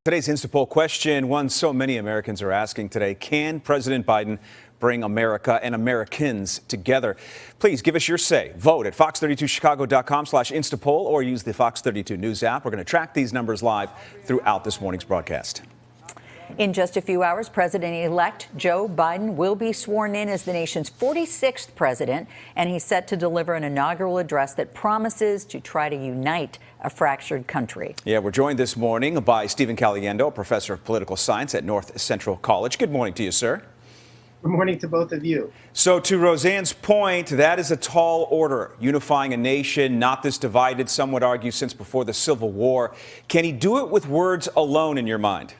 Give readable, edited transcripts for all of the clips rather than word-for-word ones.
Today's Instapoll question, one so many Americans are asking today: can President Biden bring America and Americans together? Please give us your say. Vote at fox32chicago.com/Instapoll or use the Fox 32 News app. We're going to track these numbers live throughout this morning's broadcast. In just a few hours, President-elect Joe Biden will be sworn in as the nation's 46th president, and he's set to deliver an inaugural address that promises to try to unite a fractured country. Yeah, we're joined this morning by Stephen Caliendo, a professor of political science at North Central College. Good morning to you, sir. Good morning to both of you. So to Roseanne's point, that is a tall order, unifying a nation, not this divided, some would argue, since before the Civil War. Can he do it with words alone in your mind?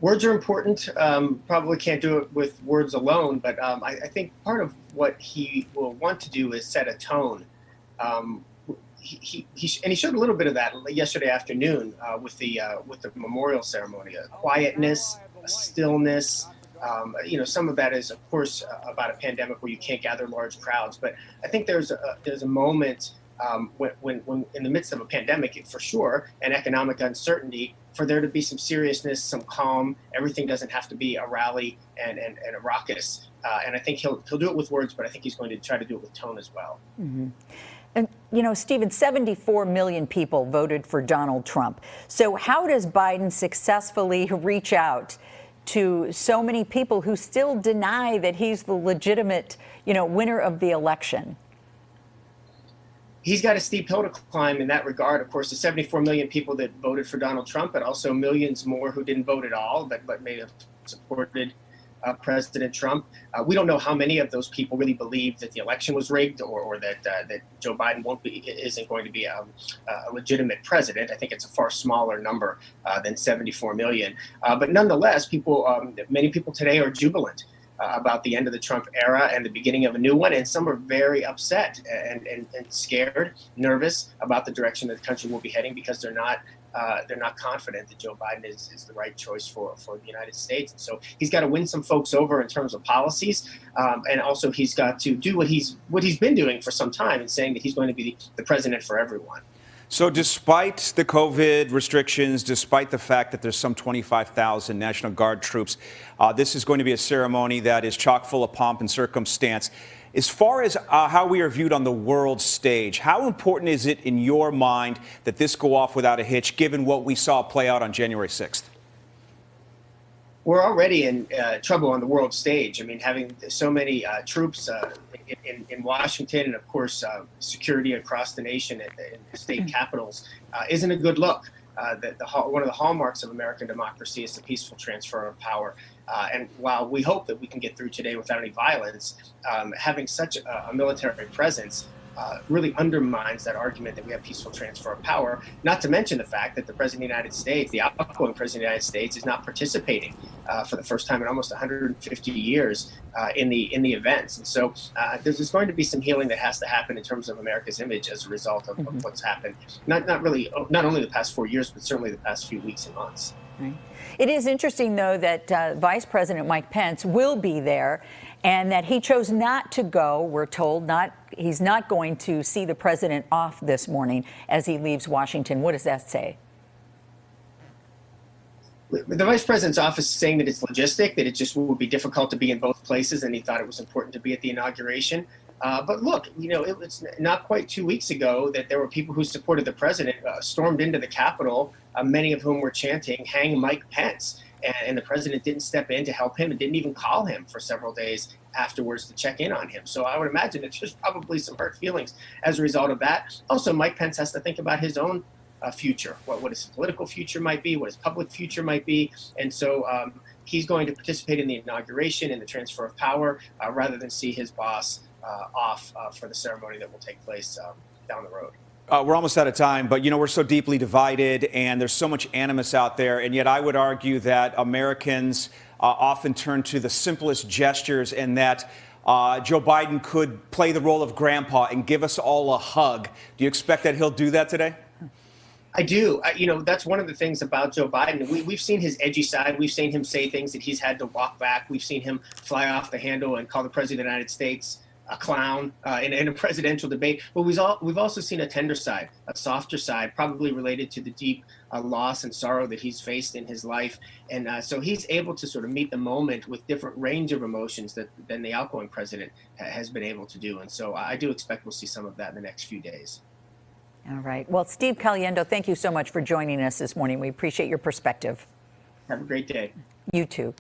Words are important. Probably can't do it with words alone, but I think part of what he will want to do is set a tone. He showed a little bit of that yesterday afternoon with the memorial ceremony. A quietness, a stillness. Some of that is, of course, about a pandemic where you can't gather large crowds. But I think there's a moment when in the midst of a pandemic, for sure, and economic uncertainty, for there to be some seriousness, some calm. Everything doesn't have to be a rally and a raucous. And I think he'll do it with words, but I think he's going to try to do it with tone as well. Mm-hmm. And, Stephen, 74 million people voted for Donald Trump. So how does Biden successfully reach out to so many people who still deny that he's the legitimate, winner of the election? He's got a steep hill to climb in that regard. Of course, the 74 million people that voted for Donald Trump, but also millions more who didn't vote at all, but may have supported President Trump. We don't know how many of those people really believe that the election was rigged, or that Joe Biden isn't going to be a legitimate president. I think it's a far smaller number than 74 million. But nonetheless, many people today are jubilant about the end of the Trump era and the beginning of a new one, and some are very upset and scared, nervous about the direction that the country will be heading, because they're not confident that Joe Biden is the right choice for the United States. And so he's got to win some folks over in terms of policies, and also he's got to do what he's been doing for some time, and saying that he's going to be the president for everyone. So despite the COVID restrictions, despite the fact that there's some 25,000 National Guard troops, this is going to be a ceremony that is chock full of pomp and circumstance. As far as how we are viewed on the world stage, how important is it in your mind that this go off without a hitch, given what we saw play out on January 6th? We're already in trouble on the world stage. I mean, having so many troops in Washington, and of course security across the nation in the state capitals isn't a good look. One of the hallmarks of American democracy is the peaceful transfer of power. And while we hope that we can get through today without any violence, having such a military presence really undermines that argument that we have peaceful transfer of power, not to mention the fact that the President of the United States, the outgoing President of the United States, is not participating for the first time in almost 150 years in the events. And so there's going to be some healing that has to happen in terms of America's image as a result of what's happened, not only the past 4 years, but certainly the past few weeks and months. Right. It is interesting, though, that Vice President Mike Pence will be there, and that he chose not to go. We're told he's not going to see the president off this morning as he leaves Washington. What does that say? The vice president's office is saying that it's logistic, that it just would be difficult to be in both places, and he thought it was important to be at the inauguration. But look, it's not quite 2 weeks ago that there were people who supported the president stormed into the Capitol, many of whom were chanting, "Hang Mike Pence." And the president didn't step in to help him, and didn't even call him for several days afterwards to check in on him. So I would imagine that there's probably some hurt feelings as a result of that. Also, Mike Pence has to think about his own future, what his political future might be, what his public future might be. And so he's going to participate in the inauguration and the transfer of power rather than see his boss off for the ceremony that will take place down the road. We're almost out of time, but, we're so deeply divided and there's so much animus out there. And yet I would argue that Americans often turn to the simplest gestures, and that Joe Biden could play the role of grandpa and give us all a hug. Do you expect that he'll do that today? I do. That's one of the things about Joe Biden. We've seen his edgy side. We've seen him say things that he's had to walk back. We've seen him fly off the handle and call the president of the United States a clown in a presidential debate. But we've also seen a tender side, a softer side, probably related to the deep loss and sorrow that he's faced in his life. And so he's able to sort of meet the moment with different range of emotions than the outgoing president has been able to do. And so I do expect we'll see some of that in the next few days. All right. Well, Steve Caliendo, thank you so much for joining us this morning. We appreciate your perspective. Have a great day. You too.